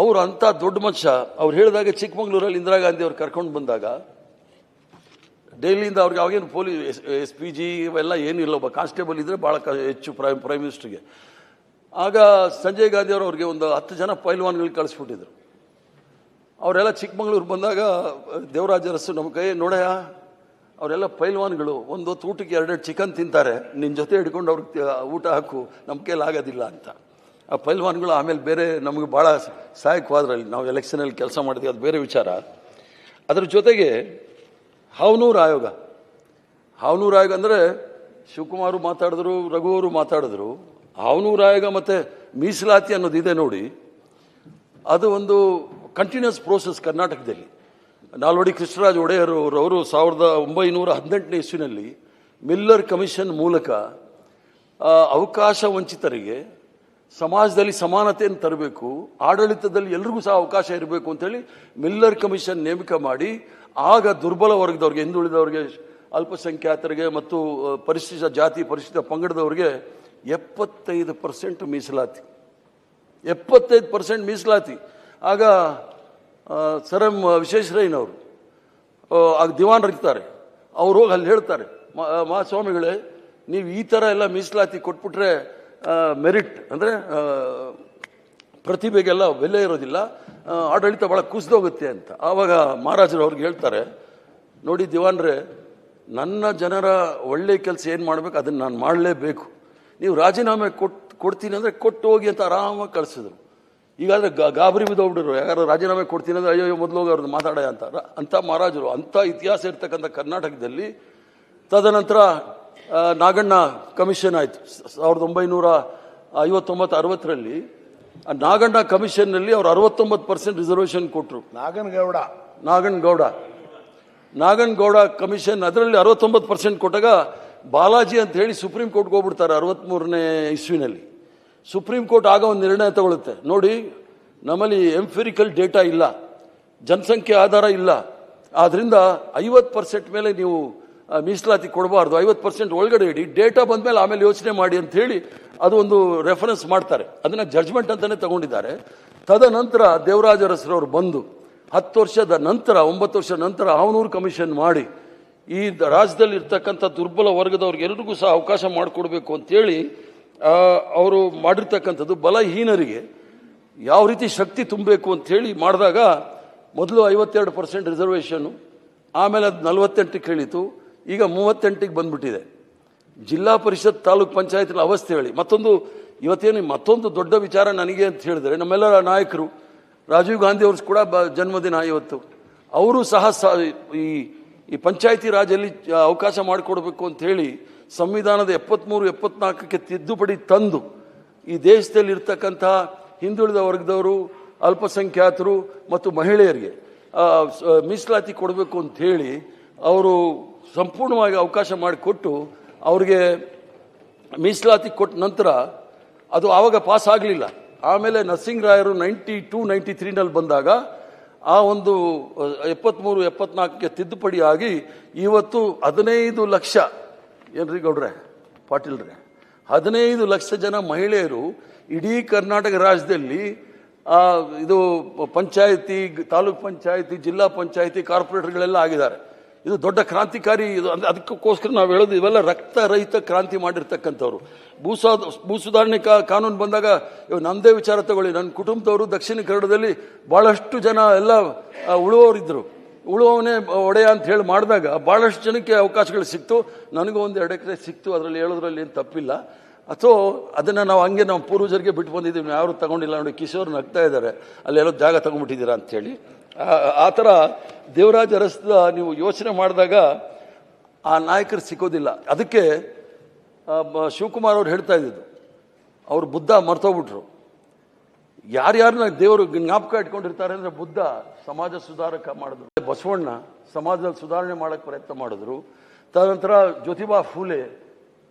ಅವರು ಅಂಥ ದೊಡ್ಡ ಮನುಷ್ಯ. ಅವ್ರು ಹೇಳಿದಾಗ ಚಿಕ್ಕಮಗಳೂರಲ್ಲಿ ಇಂದಿರಾ ಗಾಂಧಿ ಅವ್ರು ಕರ್ಕೊಂಡು ಬಂದಾಗ ಡೆಲ್ಲಿಯಿಂದ ಅವ್ರಿಗೆ ಅವಾಗೇನು SPG ಇವೆಲ್ಲ ಏನಿಲ್ಲ, ಒಬ್ಬ ಕಾನ್ಸ್ಟೇಬಲ್ ಇದ್ದರೆ ಭಾಳ ಹೆಚ್ಚು ಪ್ರೈಮ್ ಮಿನಿಸ್ಟ್ರಿಗೆ. ಆಗ ಸಂಜಯ್ ಗಾಂಧಿ ಅವರು ಅವ್ರಿಗೆ ಒಂದು 10 ಜನ ಪೈಲ್ವಾನ್ಗಳಿಗೆ ಕಳಿಸ್ಬಿಟ್ಟಿದ್ರು. ಅವರೆಲ್ಲ ಚಿಕ್ಕಮಗಳೂರು ಬಂದಾಗ ದೇವರಾಜ ಅರಸು ನಮ್ಮ ಕೈ ನೋಡಯ್ಯ, ಅವರೆಲ್ಲ ಪೈಲ್ವಾನ್ಗಳು, ಒಂದು ಹೊತ್ತು ಊಟಕ್ಕೆ 2 ಚಿಕನ್ ತಿಂತಾರೆ, ನಿನ್ನ ಜೊತೆ ಹಿಡ್ಕೊಂಡು ಅವ್ರಿಗೆ ಊಟ ಹಾಕು, ನಮ್ಮ ಕೈಲಿ ಆಗೋದಿಲ್ಲ ಅಂತ. ಆ ಪೈಲ್ವಾನ್ಗಳು ಆಮೇಲೆ ಬೇರೆ ನಮಗೆ ಭಾಳ ಸಹಾಯಕವಾದ್ರಲ್ಲಿ, ನಾವು ಎಲೆಕ್ಷನಲ್ಲಿ ಕೆಲಸ ಮಾಡಿದ್ವಿ, ಅದು ಬೇರೆ ವಿಚಾರ. ಅದ್ರ ಜೊತೆಗೆ ಹಾವನೂರು ಆಯೋಗ ಅಂದರೆ ಶಿವಕುಮಾರು ಮಾತಾಡಿದ್ರು, ರಘು ಅವರು ಮಾತಾಡಿದ್ರು. ಹಾವನೂರು ಆಯೋಗ ಮತ್ತು ಮೀಸಲಾತಿ ಅನ್ನೋದಿದೆ ನೋಡಿ, ಅದು ಒಂದು ಕಂಟಿನ್ಯೂಸ್ ಪ್ರೋಸೆಸ್ ಕರ್ನಾಟಕದಲ್ಲಿ. ನಾಲ್ವಡಿ ಕೃಷ್ಣರಾಜ ಒಡೆಯರ್ ಅವರು 1918ನೇ ಇಸ್ವಿನಲ್ಲಿ ಮಿಲ್ಲರ್ ಕಮಿಷನ್ ಮೂಲಕ ಅವಕಾಶ ವಂಚಿತರಿಗೆ ಸಮಾಜದಲ್ಲಿ ಸಮಾನತೆಯನ್ನು ತರಬೇಕು, ಆಡಳಿತದಲ್ಲಿ ಎಲ್ರಿಗೂ ಸಹ ಅವಕಾಶ ಇರಬೇಕು ಅಂತೇಳಿ ಮಿಲ್ಲರ್ ಕಮಿಷನ್ ನೇಮಕ ಮಾಡಿ, ಆಗ ದುರ್ಬಲ ವರ್ಗದವ್ರಿಗೆ, ಹಿಂದುಳಿದವ್ರಿಗೆ, ಅಲ್ಪಸಂಖ್ಯಾತರಿಗೆ ಮತ್ತು ಪರಿಶಿಷ್ಟ ಜಾತಿ ಪರಿಶಿಷ್ಟ ಪಂಗಡದವ್ರಿಗೆ 75% ಮೀಸಲಾತಿ. 75% ಮೀಸಲಾತಿ. ಆಗ ಸರ್ ಎಂ ವಿಶ್ವೇಶ್ವರಯ್ಯನವರು ಆಗ ದಿವಾನರಿರ್ತಾರೆ, ಅವ್ರು ಹೋಗಿ ಅಲ್ಲಿ ಹೇಳ್ತಾರೆ, ಮಹಾಸ್ವಾಮಿಗಳೇ, ನೀವು ಈ ಥರ ಎಲ್ಲ ಮೀಸಲಾತಿ ಕೊಟ್ಬಿಟ್ರೆ ಮೆರಿಟ್ ಅಂದರೆ ಪ್ರತಿಭೆಗೆಲ್ಲ ಬೆಲೆ ಇರೋದಿಲ್ಲ, ಆಡಳಿತ ಭಾಳ ಕುಸಿದೋಗುತ್ತೆ ಅಂತ. ಆವಾಗ ಮಹಾರಾಜರು ಅವ್ರಿಗೆ ಹೇಳ್ತಾರೆ, ನೋಡಿ ದಿವಾನ್ರೆ, ನನ್ನ ಜನರ ಒಳ್ಳೆ ಕೆಲಸ ಏನು ಮಾಡಬೇಕು ಅದನ್ನು ನಾನು ಮಾಡಲೇಬೇಕು. ನೀವು ರಾಜೀನಾಮೆ ಕೊಡ್ತೀನಿ ಅಂದರೆ ಕೊಟ್ಟು ಹೋಗಿ ಅಂತ ಆರಾಮಾಗಿ ಕಳಿಸಿದ್ರು. ಈಗಾದರೆ ಗಾಬರಿ ಬಿದ್ದೋಗ್ಬಿಟ್ರು, ಯಾರು ರಾಜೀನಾಮೆ ಕೊಡ್ತೀನಿ ಅಂದರೆ ಅಯ್ಯೋ ಮೊದಲು ಹೋಗಿ ಅವ್ರದ್ದು ಮಾತಾಡ ಅಂತ ಮಹಾರಾಜರು. ಅಂಥ ಇತಿಹಾಸ ಇರ್ತಕ್ಕಂಥ ಕರ್ನಾಟಕದಲ್ಲಿ ತದನಂತರ ನಾಗಣ್ಣ ಕಮಿಷನ್ ಆಯಿತು 1959-60ರಲ್ಲಿ. ಆ ನಾಗಣ್ಣ ಕಮಿಷನ್ನಲ್ಲಿ ಅವರು 69% ರಿಸರ್ವೇಷನ್ ಕೊಟ್ಟರು. ನಾಗನಗೌಡ ಕಮಿಷನ್ ಅದರಲ್ಲಿ 69% ಕೊಟ್ಟಾಗ ಬಾಲಾಜಿ ಅಂತ ಹೇಳಿ ಸುಪ್ರೀಂ ಕೋರ್ಟ್ಗೆ ಹೋಗ್ಬಿಡ್ತಾರೆ 63ನೇ ಇಸ್ವಿನಲ್ಲಿ. ಸುಪ್ರೀಂ ಕೋರ್ಟ್ ಆಗ ಒಂದು ನಿರ್ಣಯ ತಗೊಳುತ್ತೆ, ನೋಡಿ ನಮ್ಮಲ್ಲಿ ಎಂಫಿರಿಕಲ್ ಡೇಟಾ ಇಲ್ಲ, ಜನಸಂಖ್ಯೆ ಆಧಾರ ಇಲ್ಲ, ಆದ್ದರಿಂದ 50% ಮೇಲೆ ನೀವು ಮೀಸಲಾತಿ ಕೊಡಬಾರ್ದು, 50% ಒಳಗಡೆ ಇಡಿ, ಡೇಟಾ ಬಂದ ಮೇಲೆ ಆಮೇಲೆ ಯೋಚನೆ ಮಾಡಿ ಅಂತ ಹೇಳಿ ಅದು ಒಂದು ರೆಫರೆನ್ಸ್ ಮಾಡ್ತಾರೆ. ಅದನ್ನು ಜಡ್ಜ್ಮೆಂಟ್ ಅಂತಲೇ ತಗೊಂಡಿದ್ದಾರೆ. ತದನಂತರ ದೇವರಾಜ ಅರಸರವರು ಬಂದು 10 ವರ್ಷದ ನಂತರ 9 ವರ್ಷ ನಂತರ ಹಾವನೂರು ಕಮಿಷನ್ ಮಾಡಿ ಈ ರಾಜ್ಯದಲ್ಲಿ ಇರ್ತಕ್ಕಂಥ ದುರ್ಬಲ ವರ್ಗದವ್ರಿಗೆಲ್ರಿಗೂ ಸಹ ಅವಕಾಶ ಮಾಡಿಕೊಡ್ಬೇಕು ಅಂತೇಳಿ ಅವರು ಮಾಡಿರ್ತಕ್ಕಂಥದ್ದು. ಬಲಹೀನರಿಗೆ ಯಾವ ರೀತಿ ಶಕ್ತಿ ತುಂಬಬೇಕು ಅಂಥೇಳಿ ಮಾಡಿದಾಗ ಮೊದಲು 52% ರಿಸರ್ವೇಷನ್ನು, ಆಮೇಲೆ ಅದು 48ಕ್ಕೆ ಇಳಿತು, ಈಗ 38ಕ್ಕೆ ಬಂದ್ಬಿಟ್ಟಿದೆ. ಜಿಲ್ಲಾ ಪರಿಷತ್ ತಾಲೂಕ್ ಪಂಚಾಯತ್ನ ಅವಸ್ಥೆ ಹೇಳಿ. ಮತ್ತೊಂದು ದೊಡ್ಡ ವಿಚಾರ ನನಗೆ ಅಂತ ಹೇಳಿದ್ರೆ, ನಮ್ಮೆಲ್ಲರ ನಾಯಕರು ರಾಜೀವ್ ಗಾಂಧಿ ಅವ್ರ ಕೂಡ ಜನ್ಮದಿನ ಇವತ್ತು. ಅವರು ಸಹ ಈ ಪಂಚಾಯತಿ ರಾಜಲ್ಲಿ ಅವಕಾಶ ಮಾಡಿಕೊಡ್ಬೇಕು ಅಂತ ಹೇಳಿ ಸಂವಿಧಾನದ 73-74ಕ್ಕೆ ತಿದ್ದುಪಡಿ ತಂದು ಈ ದೇಶದಲ್ಲಿ ಇರ್ತಕ್ಕಂಥ ಹಿಂದುಳಿದ ವರ್ಗದವರು, ಅಲ್ಪಸಂಖ್ಯಾತರು ಮತ್ತು ಮಹಿಳೆಯರಿಗೆ ಮೀಸಲಾತಿ ಕೊಡಬೇಕು ಅಂತ ಹೇಳಿ ಅವರು ಸಂಪೂರ್ಣವಾಗಿ ಅವಕಾಶ ಮಾಡಿಕೊಟ್ಟು ಅವ್ರಿಗೆ ಮೀಸಲಾತಿ ಕೊಟ್ಟ ನಂತರ ಅದು ಆವಾಗ ಪಾಸ್ ಆಗಲಿಲ್ಲ. ಆಮೇಲೆ ನರಸಿಂಗ್ ರಾಯರು 92-93ನಲ್ಲಿ ಬಂದಾಗ ಆ ಒಂದು 73-74ಕ್ಕೆ ತಿದ್ದುಪಡಿ ಆಗಿ ಇವತ್ತು 15 ಲಕ್ಷ ಏನ್ರಿ ಗೌಡ್ರೆ ಪಾಟೀಲ್ರೆ 15 ಲಕ್ಷ ಜನ ಮಹಿಳೆಯರು ಇಡೀ ಕರ್ನಾಟಕ ರಾಜ್ಯದಲ್ಲಿ ಇದು ಪಂಚಾಯತಿ, ತಾಲೂಕ್ ಪಂಚಾಯತಿ, ಜಿಲ್ಲಾ ಪಂಚಾಯತಿ, ಕಾರ್ಪೊರೇಟರ್ಗಳೆಲ್ಲ ಆಗಿದ್ದಾರೆ. ಇದು ದೊಡ್ಡ ಕ್ರಾಂತಿಕಾರಿ. ಇದು ಅದಕ್ಕೋಸ್ಕರ ನಾವು ಹೇಳೋದು, ಇವೆಲ್ಲ ರಕ್ತರಹಿತ ಕ್ರಾಂತಿ ಮಾಡಿರ್ತಕ್ಕಂಥವ್ರು. ಭೂ ಸುಧಾರಣೆ ಕಾನೂನು ಬಂದಾಗ ನಮ್ಮದೇ ವಿಚಾರ ತಗೊಳ್ಳಿ, ನನ್ನ ಕುಟುಂಬದವರು ದಕ್ಷಿಣ ಕನ್ನಡದಲ್ಲಿ ಭಾಳಷ್ಟು ಜನ ಎಲ್ಲ ಉಳುವವರಿದ್ದರು. ಉಳುವವನೇ ಒಡೆಯ ಅಂತ ಹೇಳಿ ಮಾಡಿದಾಗ ಭಾಳಷ್ಟು ಜನಕ್ಕೆ ಅವಕಾಶಗಳು ಸಿಕ್ತು. ನನಗೂ 1-2 ಎಕರೆ ಸಿಕ್ತು, ಅದರಲ್ಲಿ ಹೇಳೋದ್ರಲ್ಲಿ ಏನು ತಪ್ಪಿಲ್ಲ. ಅಥವಾ ಅದನ್ನು ನಾವು ಹಂಗೆ ನಾವು ಪೂರ್ವಜರಿಗೆ ಬಿಟ್ಟು ಬಂದಿದ್ದೀವಿ, ಯಾರು ತಗೊಂಡಿಲ್ಲ. ನೋಡಿ ಕಿಶೋರ್ ನಗ್ತಾ ಇದ್ದಾರೆ, ಅಲ್ಲೆಲ್ಲೋ ಜಾಗ ತಗೊಂಡ್ಬಿಟ್ಟಿದ್ದೀರಾ ಅಂಥೇಳಿ. ಆ ಥರ ದೇವರಾಜ ಅರಸದ ನೀವು ಯೋಚನೆ ಮಾಡಿದಾಗ ಆ ನಾಯಕರು ಸಿಕ್ಕೋದಿಲ್ಲ. ಅದಕ್ಕೆ ಶಿವಕುಮಾರ್ ಅವ್ರು ಹೇಳ್ತಾ ಇದ್ದಿದ್ದು, ಅವರು ಬುದ್ಧ ಮರ್ತೋಗ್ಬಿಟ್ರು. ಯಾರ್ಯಾರನ್ನ ದೇವರು ಜ್ಞಾಪಕ ಇಟ್ಕೊಂಡಿರ್ತಾರೆ ಅಂದರೆ ಬುದ್ಧ ಸಮಾಜ ಸುಧಾರಕ ಮಾಡಿದ್ರು, ಬಸವಣ್ಣ ಸಮಾಜದಲ್ಲಿ ಸುಧಾರಣೆ ಮಾಡೋಕ್ಕೆ ಪ್ರಯತ್ನ ಮಾಡಿದ್ರು, ತದನಂತರ ಜ್ಯೋತಿಬಾ ಫೂಲೆ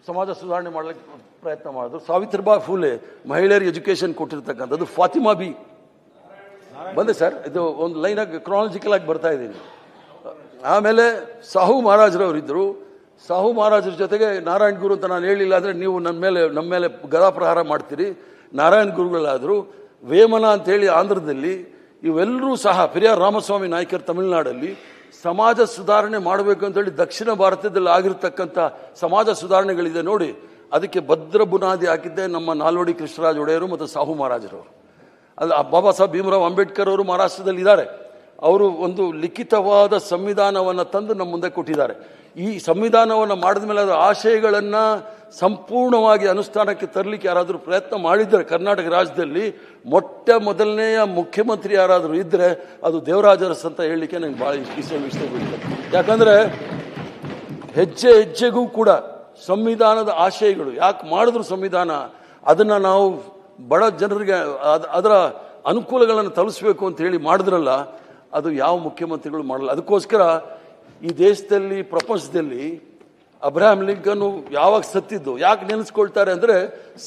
ಸಮಾಜ ಸುಧಾರಣೆ ಮಾಡಲಿಕ್ಕೆ ಪ್ರಯತ್ನ ಮಾಡಿದ್ರು, ಸಾವಿತ್ರಿಬಾಯಿ ಫೂಲೆ ಮಹಿಳೆಯರಿಗೆ ಎಜುಕೇಷನ್ ಕೊಟ್ಟಿರ್ತಕ್ಕಂಥದ್ದು, ಫಾತಿಮಾ ಬಿ ಬಂದೆ ಸರ್, ಇದು ಒಂದು ಲೈನಾಗಿ ಕ್ರಾನಾಲಜಿಕಲ್ ಆಗಿ ಬರ್ತಾ ಇದ್ದೀನಿ. ಆಮೇಲೆ ಸಾಹು ಮಹಾರಾಜರವರಿದ್ದರು. ಸಾಹು ಮಹಾರಾಜರ ಜೊತೆಗೆ ನಾರಾಯಣ ಗುರು ಅಂತ ನಾನು ಹೇಳಿಲ್ಲ ಅಂದರೆ ನೀವು ನಮ್ಮ ಮೇಲೆ ಗದಾಪ್ರಹಾರ ಮಾಡ್ತೀರಿ. ನಾರಾಯಣ ಗುರುಗಳಾದರು. ವೇಮನ ಅಂತೇಳಿ ಆಂಧ್ರದಲ್ಲಿ, ಇವೆಲ್ಲರೂ ಸಹ ಪೆರಿಯಾರ್ ರಾಮಸ್ವಾಮಿ ನಾಯ್ಕರ್ ತಮಿಳುನಾಡಲ್ಲಿ ಸಮಾಜ ಸುಧಾರಣೆ ಮಾಡಬೇಕು ಅಂತೇಳಿ ದಕ್ಷಿಣ ಭಾರತದಲ್ಲಿ ಆಗಿರ್ತಕ್ಕಂಥ ಸಮಾಜ ಸುಧಾರಣೆಗಳಿದೆ ನೋಡಿ. ಅದಕ್ಕೆ ಭದ್ರ ಬುನಾದಿ ಹಾಕಿದ್ದೆ ನಮ್ಮ ನಾಲ್ವಡಿ ಕೃಷ್ಣರಾಜ ಒಡೆಯರು ಮತ್ತು ಸಾಹು ಮಹಾರಾಜರವರು. ಅದು ಬಾಬಾ ಸಾಹೇಬ್ ಭೀಮರಾವ್ ಅಂಬೇಡ್ಕರ್ ಅವರು ಮಹಾರಾಷ್ಟ್ರದಲ್ಲಿ ಇದ್ದಾರೆ. ಅವರು ಒಂದು ಲಿಖಿತವಾದ ಸಂವಿಧಾನವನ್ನು ತಂದು ನಮ್ಮ ಮುಂದೆ ಕೊಟ್ಟಿದ್ದಾರೆ. ಈ ಸಂವಿಧಾನವನ್ನು ಮಾಡಿದ ಮೇಲೆ ಅದರ ಆಶಯಗಳನ್ನು ಸಂಪೂರ್ಣವಾಗಿ ಅನುಷ್ಠಾನಕ್ಕೆ ತರಲಿಕ್ಕೆ ಯಾರಾದರೂ ಪ್ರಯತ್ನ ಮಾಡಿದರೆ ಕರ್ನಾಟಕ ರಾಜ್ಯದಲ್ಲಿ ಮೊದಲನೆಯ ಮುಖ್ಯಮಂತ್ರಿ ಯಾರಾದರೂ ಇದ್ದರೆ ಅದು ದೇವರಾಜ ಅರಸ್ ಅಂತ ಹೇಳಲಿಕ್ಕೆ ನನಗೆ ಭಾಳ ಇಷ್ಟಪಡ್ತೇನೆ. ಯಾಕಂದರೆ ಹೆಜ್ಜೆ ಹೆಜ್ಜೆಗೂ ಕೂಡ ಸಂವಿಧಾನದ ಆಶಯಗಳು ಯಾಕೆ ಮಾಡಿದ್ರು ಸಂವಿಧಾನ, ಅದನ್ನು ನಾವು ಬಡ ಜನರಿಗೆ ಅದರ ಅನುಕೂಲಗಳನ್ನು ತಲುಪಿಸ್ಬೇಕು ಅಂತ ಹೇಳಿ ಮಾಡಿದ್ರಲ್ಲ, ಅದು ಯಾವ ಮುಖ್ಯಮಂತ್ರಿಗಳು ಮಾಡಲ್ಲ. ಅದಕ್ಕೋಸ್ಕರ ಈ ದೇಶದಲ್ಲಿ, ಪ್ರಪಂಚದಲ್ಲಿ ಅಬ್ರಹಾಂ ಲಿಂಕನ್ ಯಾವಾಗ ಸತ್ತಿದ್ದು ಯಾಕೆ ನೆನೆಸ್ಕೊಳ್ತಾರೆ ಅಂದರೆ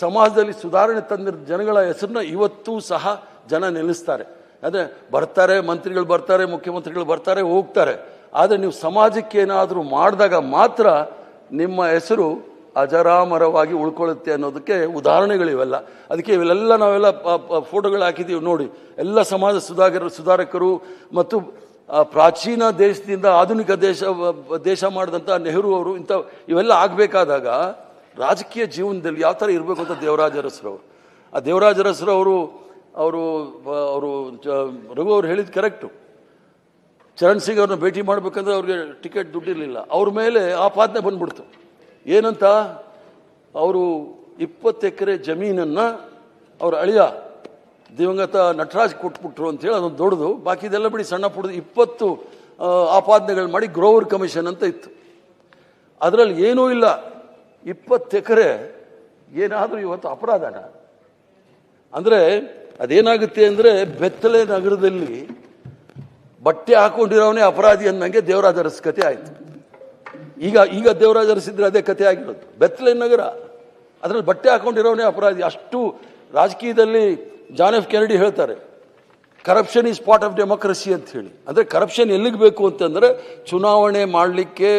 ಸಮಾಜದಲ್ಲಿ ಸುಧಾರಣೆ ತಂದಿರೋ ಜನಗಳ ಹೆಸರನ್ನ ಇವತ್ತೂ ಸಹ ಜನ ನೆನೆಸ್ತಾರೆ. ಅಂದರೆ ಬರ್ತಾರೆ ಮಂತ್ರಿಗಳು, ಬರ್ತಾರೆ ಮುಖ್ಯಮಂತ್ರಿಗಳು, ಬರ್ತಾರೆ ಹೋಗ್ತಾರೆ. ಆದರೆ ನೀವು ಸಮಾಜಕ್ಕೆ ಏನಾದರೂ ಮಾಡಿದಾಗ ಮಾತ್ರ ನಿಮ್ಮ ಹೆಸರು ಅಜರಾಮರವಾಗಿ ಉಳ್ಕೊಳ್ಳುತ್ತೆ ಅನ್ನೋದಕ್ಕೆ ಉದಾಹರಣೆಗಳಿವೆಲ್ಲ. ಅದಕ್ಕೆ ಇವೆಲ್ಲ ನಾವೆಲ್ಲ ಫೋಟೋಗಳು ಹಾಕಿದ್ದೀವಿ ನೋಡಿ. ಎಲ್ಲ ಸಮಾಜ ಸುಧಾರಕರು ಮತ್ತು ಪ್ರಾಚೀನ ದೇಶದಿಂದ ಆಧುನಿಕ ದೇಶ ಮಾಡಿದಂಥ ನೆಹರು ಅವರು ಇವೆಲ್ಲ ಆಗಬೇಕಾದಾಗ ರಾಜಕೀಯ ಜೀವನದಲ್ಲಿ ಯಾವ ಥರ ಇರಬೇಕು ಅಂತ ದೇವರಾಜ ಅರಸರವರು. ಆ ದೇವರಾಜ ಅರಸರವರು ಅವರು ರಘು ಅವ್ರು ಹೇಳಿದ್ದು ಕರೆಕ್ಟು. ಚರಣ್ ಸಿಂಗ್ ಅವ್ರನ್ನ ಭೇಟಿ ಮಾಡಬೇಕಂದ್ರೆ ಅವ್ರಿಗೆ ಟಿಕೆಟ್ ದುಡ್ಡಿರಲಿಲ್ಲ. ಅವ್ರ ಮೇಲೆ ಆಪಾದನೆ ಬಂದ್ಬಿಡ್ತು. ಏನಂತ, ಅವರು 20 ಎಕರೆ ಜಮೀನನ್ನು ಅವ್ರ ಅಳಿಯ ದಿವಂಗತ ನಟರಾಜ್ ಕೊಟ್ಬಿಟ್ರು ಅಂತೇಳಿ ಅದೊಂದು ದೊಡ್ಡದು. ಬಾಕಿದೆಲ್ಲ ಬಿಡಿ ಸಣ್ಣ ಪುಡ್ದು 20 ಆಪಾದನೆಗಳು ಮಾಡಿ ಗ್ರೋವರ್ ಕಮಿಷನ್ ಅಂತ ಇತ್ತು. ಅದರಲ್ಲಿ ಏನೂ ಇಲ್ಲ. 20 ಎಕರೆ ಏನಾದರೂ ಇವತ್ತು ಅಪರಾಧನ ಅಂದರೆ ಅದೇನಾಗುತ್ತೆ ಅಂದರೆ ಬೆತ್ತಲೆ ನಗರದಲ್ಲಿ ಬಟ್ಟೆ ಹಾಕೊಂಡಿರೋವನೇ ಅಪರಾಧಿ ಅನ್ನಂಗೆ ದೇವರಾಜ ಅರಸ್ ಕತೆ ಆಯಿತು. ಈಗ ದೇವರಾಜ ಅರಸಿದ್ರೆ ಅದೇ ಕತೆ ಆಗಿರೋದು. ಬೆತ್ತಲೆ ನಗರ, ಅದರಲ್ಲಿ ಬಟ್ಟೆ ಹಾಕೊಂಡಿರೋವನೇ ಅಪರಾಧಿ. ಅಷ್ಟು ರಾಜಕೀಯದಲ್ಲಿ ಜಾನ್ ಎಫ್ ಕೆನಡಿ ಹೇಳ್ತಾರೆ, corruption is part of democracy ಅಂತ ಹೇಳಿ. ಅಂದರೆ ಕರಪ್ಷನ್ ಎಲ್ಲಿಗೆ ಬೇಕು ಅಂತಂದರೆ ಚುನಾವಣೆ ಮಾಡಲಿಕ್ಕೆ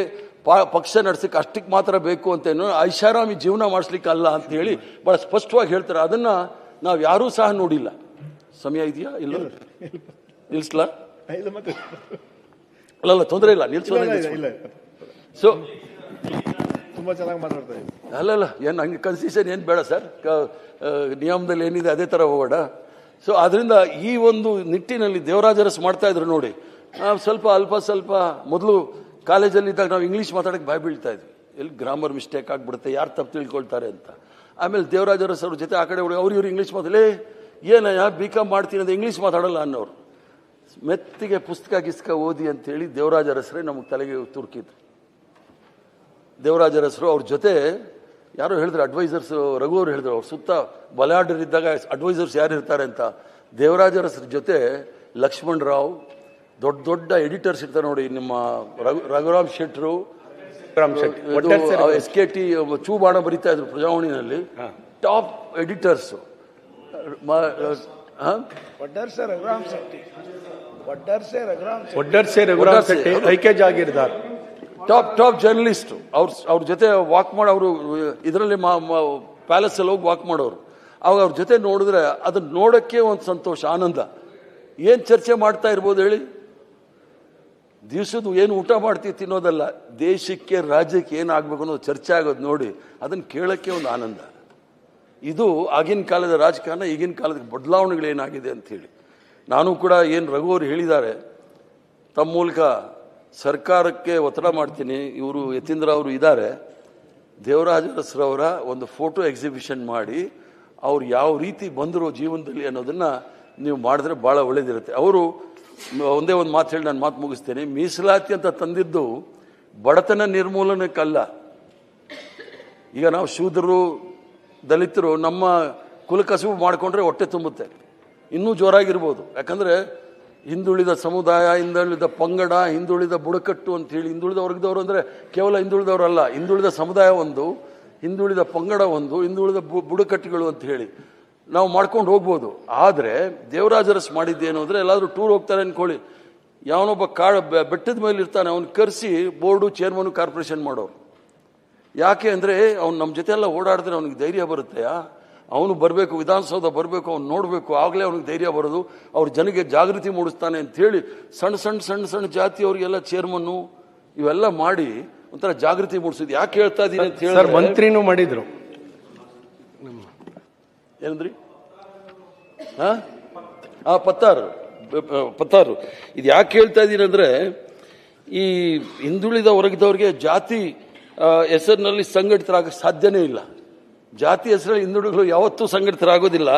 ಪಕ್ಷ ನಡೆಸಲಿಕ್ಕೆ ಅಷ್ಟಕ್ಕೆ ಮಾತ್ರ ಬೇಕು ಅಂತ ಐಷಾರಾಮಿ ಜೀವನ ಮಾಡಿಸ್ಲಿಕ್ಕೆ ಅಲ್ಲ ಅಂತ ಹೇಳಿ ಭಾಳ ಸ್ಪಷ್ಟವಾಗಿ ಹೇಳ್ತಾರೆ. ಅದನ್ನು ನಾವು ಯಾರೂ ಸಹ ನೋಡಿಲ್ಲ. ಸಮಯ ಇದೆಯಾ? ಇಲ್ಲ, ನಿಲ್ಲಿಸ್ಲಾ? ಅಲ್ಲ ತೊಂದರೆ ಇಲ್ಲ, ನಿಲ್ಸೋಲ್ಲ. ಸೊ ತುಂಬಾ ಚೆನ್ನಾಗಿ ಮಾತಾಡ್ತಾ ಇದ್ದೀವಿ. ಅಲ್ಲಲ್ಲ, ಏನು ಹಂಗೆ ಕನ್ಸಿಷನ್ ಏನು ಬೇಡ ಸರ್, ನಿಯಮದಲ್ಲಿ ಏನಿದೆ ಅದೇ ಥರ ಹೋಗೋಣ. ಸೊ ಅದರಿಂದ ಈ ಒಂದು ನಿಟ್ಟಿನಲ್ಲಿ ದೇವರಾಜ ಅರಸ್ ಮಾಡ್ತಾ ಇದ್ರು ನೋಡಿ. ಸ್ವಲ್ಪ ಮೊದಲು ಕಾಲೇಜಲ್ಲಿದ್ದಾಗ ನಾವು ಇಂಗ್ಲೀಷ್ ಮಾತಾಡೋಕ್ಕೆ ಭಯ ಬೀಳ್ತಾ ಇದ್ವಿ. ಎಲ್ಲಿ ಗ್ರಾಮರ್ ಮಿಸ್ಟೇಕ್ ಆಗಿಬಿಡುತ್ತೆ, ಯಾರು ತಪ್ಪು ತಿಳ್ಕೊಳ್ತಾರೆ ಅಂತ. ಆಮೇಲೆ ದೇವರಾಜ ಅರಸ್ ಅವ್ರ ಜೊತೆ ಆ ಕಡೆ ಅವ್ರು ಇವ್ರು ಇಂಗ್ಲೀಷ್ ಮಾತಾಡಲೇ ಏನಯ್ಯ BCom ಮಾಡ್ತೀನಿ ಅಂತ ಇಂಗ್ಲೀಷ್ ಮಾತಾಡಲ್ಲ ಅನ್ನೋರು. ಮೆತ್ತಿಗೆ ಪುಸ್ತಕ ಗಿಸ್ಕ ಓದಿ ಅಂತೇಳಿ ದೇವರಾಜ ಅರಸರೇ ನಮಗೆ ತಲೆಗೆ ತುರುಕಿದ್ರು. ದೇವರಾಜ ಅರಸರು ಅವ್ರ ಜೊತೆ ಯಾರೋ ಹೇಳಿದ್ರು, ಅಡ್ವೈಸರ್ಸ್ ರಘು ಅವರು ಹೇಳಿದ್ರು, ಅವ್ರ ಸುತ್ತ ಬಲಾಢ್ಯರಿದ್ದಾಗ ಅಡ್ವೈಸರ್ಸ್ ಯಾರು ಇರ್ತಾರೆ ಅಂತ. ದೇವರಾಜ ಅರಸರ ಜೊತೆ ಲಕ್ಷ್ಮಣ್ ರಾವ್, ದೊಡ್ಡ ಎಡಿಟರ್ಸ್ ಇರ್ತಾರೆ ನೋಡಿ, ನಿಮ್ಮ ರಘುರಾಮ್ ಶೆಟ್ರು, SKT ಚೂಬಾಣ ಬರೀತಾ ಇದ್ರು ಪ್ರಜಾವಾಣಿನಲ್ಲಿ, ಟಾಪ್ ಎಡಿಟರ್ಸ್. ಐಕ್ಯ ಜಾಗೀರ್ದಾರ್, ಟಾಪ್ ಜರ್ನಲಿಸ್ಟ್. ಅವ್ರ ಜೊತೆ ವಾಕ್ ಮಾಡಿ, ಅವರು ಇದರಲ್ಲಿ ಪ್ಯಾಲೇಸ್ ಅಲ್ಲಿ ಹೋಗಿ ವಾಕ್ ಮಾಡೋರು. ಅವಾಗ ಅವ್ರ ಜೊತೆ ನೋಡಿದ್ರೆ ಅದನ್ನ ನೋಡೋಕ್ಕೆ ಒಂದು ಸಂತೋಷ, ಆನಂದ. ಏನು ಚರ್ಚೆ ಮಾಡ್ತಾ ಇರ್ಬೋದು ಹೇಳಿ? ದಿವಸದ ಏನು ಊಟ ಮಾಡ್ತೀವಿ ತಿನ್ನೋದಲ್ಲ, ದೇಶಕ್ಕೆ ರಾಜ್ಯಕ್ಕೆ ಏನಾಗಬೇಕು ಅನ್ನೋದು ಚರ್ಚೆ ಆಗೋದು ನೋಡಿ, ಅದನ್ನು ಕೇಳೋಕ್ಕೆ ಒಂದು ಆನಂದ. ಇದು ಆಗಿನ ಕಾಲದ ರಾಜಕಾರಣ, ಈಗಿನ ಕಾಲದ ಬದಲಾವಣೆಗಳೇನಾಗಿದೆ ಅಂಥೇಳಿ. ನಾನು ಕೂಡ ಏನು ರಘು ಅವರು ಹೇಳಿದ್ದಾರೆ, ತಮ್ಮ ಮೂಲಕ ಸರ್ಕಾರಕ್ಕೆ ಒತ್ತಡ ಮಾಡ್ತೀನಿ. ಇವರು ಯತೀಂದ್ರ ಅವರು ಇದ್ದಾರೆ, ದೇವರಾಜ ಅರಸರವರ ಒಂದು ಫೋಟೋ ಎಕ್ಸಿಬಿಷನ್ ಮಾಡಿ ಅವ್ರು ಯಾವ ರೀತಿ ಬಂದರು ಜೀವನದಲ್ಲಿ ಅನ್ನೋದನ್ನು ನೀವು ಮಾಡಿದ್ರೆ ಭಾಳ ಒಳ್ಳೇದಿರುತ್ತೆ. ಅವರು ಒಂದೇ ಒಂದು ಮಾತು ಹೇಳಿ ನಾನು ಮಾತು ಮುಗಿಸ್ತೇನೆ. ಮೀಸಲಾತಿ ಅಂತ ತಂದಿದ್ದು ಬಡತನ ನಿರ್ಮೂಲನಕ್ಕಲ್ಲ. ಈಗ ನಾವು ಶೂದ್ರರು, ದಲಿತರು ನಮ್ಮ ಕುಲಕಸುಬು ಮಾಡಿಕೊಂಡ್ರೆ ಹೊಟ್ಟೆ ತುಂಬುತ್ತೆ, ಇನ್ನೂ ಜೋರಾಗಿರ್ಬೋದು. ಯಾಕಂದರೆ ಹಿಂದುಳಿದ ಸಮುದಾಯ, ಹಿಂದುಳಿದ ಪಂಗಡ, ಹಿಂದುಳಿದ ಬುಡಕಟ್ಟು ಅಂತೇಳಿ, ಹಿಂದುಳಿದ ವರ್ಗದವರು ಅಂದರೆ ಕೇವಲ ಹಿಂದುಳಿದವರಲ್ಲ, ಹಿಂದುಳಿದ ಸಮುದಾಯ ಒಂದು, ಹಿಂದುಳಿದ ಪಂಗಡ ಒಂದು, ಹಿಂದುಳಿದ ಬುಡಕಟ್ಟುಗಳು ಅಂತ ಹೇಳಿ ನಾವು ಮಾಡ್ಕೊಂಡು ಹೋಗ್ಬೋದು. ಆದರೆ ದೇವರಾಜ ಅರಸ್ ಮಾಡಿದ್ದೇನು ಅಂದರೆ, ಎಲ್ಲಾದರೂ ಟೂರ್ ಹೋಗ್ತಾರೆ ಅಂದ್ಕೊಳ್ಳಿ, ಯಾವನೊಬ್ಬ ಬೆಟ್ಟದ ಮೇಲೆ ಇರ್ತಾನೆ, ಅವ್ನು ಕರೆಸಿ ಬೋರ್ಡು ಚೇರ್ಮನ್ ಕಾರ್ಪೊರೇಷನ್ ಮಾಡೋರು. ಯಾಕೆ ಅಂದರೆ ಅವ್ನು ನಮ್ಮ ಜೊತೆ ಎಲ್ಲ ಓಡಾಡಿದ್ರೆ ಅವ್ನಿಗೆ ಧೈರ್ಯ ಬರುತ್ತೆಯಾ? ಅವನು ಬರಬೇಕು, ವಿಧಾನಸೌಧ ಬರಬೇಕು, ಅವ್ನು ನೋಡಬೇಕು, ಆಗಲೇ ಅವ್ನಿಗೆ ಧೈರ್ಯ ಬರೋದು, ಅವ್ರ ಜನಕ್ಕೆ ಜಾಗೃತಿ ಮೂಡಿಸ್ತಾನೆ ಅಂಥೇಳಿ ಸಣ್ಣ ಜಾತಿಯವರಿಗೆಲ್ಲ ಚೇರ್ಮನ್ನು ಇವೆಲ್ಲ ಮಾಡಿ ಒಂಥರ ಜಾಗೃತಿ ಮೂಡಿಸಿದ್ದು. ಯಾಕೆ ಹೇಳ್ತಾ ಇದ್ದೀನಿ ಅಂತ ಹೇಳಿ, ಮಂತ್ರಿನೂ ಮಾಡಿದ್ರು. ಏನಂದ್ರಿ? ಪತ್ತಾರು. ಇದು ಯಾಕೆ ಹೇಳ್ತಾ ಇದ್ದೀನಿ ಅಂದರೆ, ಈ ಹಿಂದುಳಿದ ವರ್ಗದವ್ರಿಗೆ ಜಾತಿ ಹೆಸರಿನಲ್ಲಿ ಸಂಘಟಿತರಾಗಕ್ಕೆ ಸಾಧ್ಯನೇ ಇಲ್ಲ. ಜಾತಿ ಹೆಸರಲ್ಲಿ ಹಿಂದುಳಿಗಳು ಯಾವತ್ತೂ ಸಂಘಟಿತರಾಗೋದಿಲ್ಲ.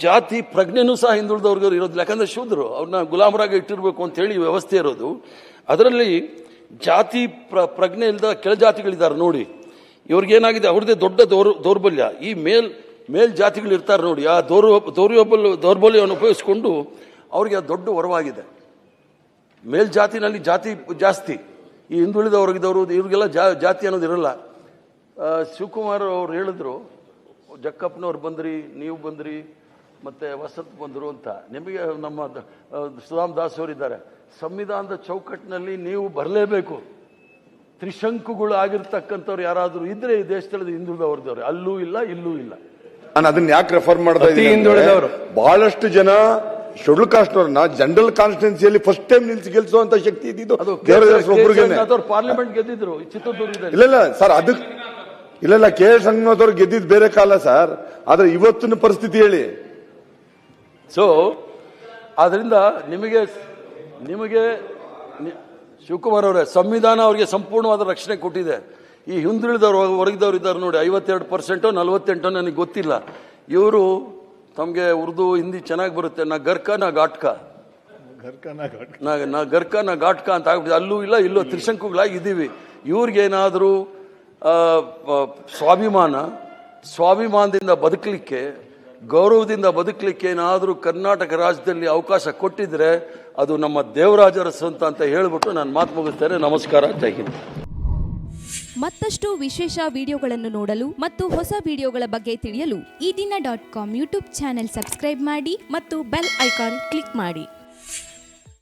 ಜಾತಿ ಪ್ರಜ್ಞೆನೂ ಸಹ ಹಿಂದುಳಿದವ್ರಿಗೆ ಇರೋದಿಲ್ಲ. ಯಾಕಂದರೆ ಶೂದ್ರರು ಅವ್ರನ್ನ ಗುಲಾಮರಾಗಿ ಇಟ್ಟಿರಬೇಕು ಅಂತ ಹೇಳಿ ವ್ಯವಸ್ಥೆ ಇರೋದು. ಅದರಲ್ಲಿ ಜಾತಿ ಪ್ರಜ್ಞೆ ಇಲ್ಲದ ಕೆಳಜಾತಿಗಳಿದ್ದಾರೆ ನೋಡಿ, ಇವ್ರಿಗೇನಾಗಿದೆ, ಅವ್ರದ್ದೇ ದೊಡ್ಡ ದೌರ್ಬಲ್ಯ. ಈ ಮೇಲ್ ಜಾತಿಗಳು ಇರ್ತಾರೆ ನೋಡಿ, ಆ ದೌರ್ಬಲ್ಯವನ್ನು ಉಪಯೋಗಿಸ್ಕೊಂಡು ಅವ್ರಿಗೆ ಅದು ದೊಡ್ಡ ವರವಾಗಿದೆ. ಮೇಲ್ಜಾತಿನಲ್ಲಿ ಜಾತಿ ಜಾಸ್ತಿ, ಈ ಹಿಂದುಳಿದ ವರ್ಗದವರು ಇವ್ರಿಗೆಲ್ಲ ಜಾತಿ ಅನ್ನೋದು ಇರಲ್ಲ. ಶಿವಕುಮಾರ್ ಅವ್ರು ಹೇಳಿದ್ರು, ಜಕ್ಕಪ್ಪನವ್ರು ಬಂದ್ರಿ, ನೀವು ಬಂದ್ರಿ, ಮತ್ತೆ ವಸಂತ್ ಬಂದರು ಅಂತ. ನಿಮಗೆ ನಮ್ಮ ಸುಧಾಮ್ ದಾಸ್ ಅವರಿದ್ದಾರೆ, ಸಂವಿಧಾನದ ಚೌಕಟ್ಟಿನಲ್ಲಿ ನೀವು ಬರಲೇಬೇಕು. ತ್ರಿಶಂಕುಗಳು ಆಗಿರ್ತಕ್ಕಂಥವ್ರು ಯಾರಾದರೂ ಇದ್ರೆ ಈ ದೇಶದಲ್ಲಿ ಹಿಂದುಳಿದ ವರ್ಗದವ್ರು ಅಲ್ಲೂ ಇಲ್ಲ, ಇಲ್ಲೂ ಇಲ್ಲ. ನಾನು ಅದನ್ನ ಯಾಕೆ ರೆಫರ್ ಮಾಡ್ತಾ ಇದ್ದೀನಿ, ಬಹಳಷ್ಟು ಜನ ಶೆಡ್ಯೂಲ್ ಕಾಸ್ಟ್ ಅವ್ರನ್ನ ಜನರಲ್ ಕಾನ್ಸ್ಟಿಟ್ಯೂನ್ಸಿಯಲ್ಲಿ ಫಸ್ಟ್ ಟೈಮ್ ನಿಲ್ಸಿ ಗೆಲ್ಸುವಂತ ಶಕ್ತಿ ಇದ್ದಿದ್ದು ಪಾರ್ಲಿಮೆಂಟ್ ಗೆದ್ದಿದ್ರು ಚಿತ್ರದುರ್ಗದಲ್ಲಿ. ಇಲ್ಲ ಸರ್, ಇಲ್ಲ ಕೆ ಎಸ್ ರಂಗನಾಥ್ ಅವ್ರು ಗೆದ್ದಿದ್ ಬೇರೆ ಕಾಲ ಸರ್, ಆದ್ರೆ ಇವತ್ತಿನ ಪರಿಸ್ಥಿತಿ ಹೇಳಿ. ಸೊ ಆದ್ರಿಂದ ನಿಮಗೆ ಶಿವಕುಮಾರ್ ಅವರೇ, ಸಂವಿಧಾನ ಅವರಿಗೆ ಸಂಪೂರ್ಣವಾದ ರಕ್ಷಣೆ ಕೊಟ್ಟಿದೆ. ಈ ಹಿಂದುಳಿದವರು ಹೊರಗಿದವರು ಇದ್ದಾರೆ ನೋಡಿ, 52% 48 ನನಗೆ ಗೊತ್ತಿಲ್ಲ. ಇವರು ತಮಗೆ ಉರ್ದು ಹಿಂದಿ ಚೆನ್ನಾಗಿ ಬರುತ್ತೆ. ನಾ ಗರ್ಕ ನಾ ಘಾಟ್ಕ ಅಂತ ಆಗ್ಬಿಟ್ಟಿದೆ. ಅಲ್ಲೂ ಇಲ್ಲ ಇಲ್ಲೋ ತ್ರಿಶಂಕುಗಳಾಗಿ ಇದ್ದೀವಿ. ಇವ್ರಿಗೇನಾದರೂ ಸ್ವಾಭಿಮಾನದಿಂದ ಬದುಕಲಿಕ್ಕೆ, ಗೌರವದಿಂದ ಬದುಕಲಿಕ್ಕೆ ಏನಾದರೂ ಕರ್ನಾಟಕ ರಾಜ್ಯದಲ್ಲಿ ಅವಕಾಶ ಕೊಟ್ಟಿದ್ರೆ ಅದು ನಮ್ಮ ದೇವರಾಜ ಅರಸು ಅಂತ ಹೇಳ್ಬಿಟ್ಟು ನಾನು ಮಾತು ಮುಗಿಸ್ತೇನೆ. ನಮಸ್ಕಾರ, ಜೈ ಹಿಂದ್. ಮತ್ತಷ್ಟು ವಿಶೇಷ ವಿಡಿಯೋಗಳನ್ನು ನೋಡಲು ಮತ್ತು ಹೊಸ ವಿಡಿಯೋಗಳ ಬಗ್ಗೆ ತಿಳಿಯಲು ಈ ದಿನ .com ಯೂಟ್ಯೂಬ್ ಚಾನೆಲ್ ಸಬ್ಸ್ಕ್ರೈಬ್ ಮಾಡಿ ಮತ್ತು ಬೆಲ್ ಐಕಾನ್ ಕ್ಲಿಕ್ ಮಾಡಿ.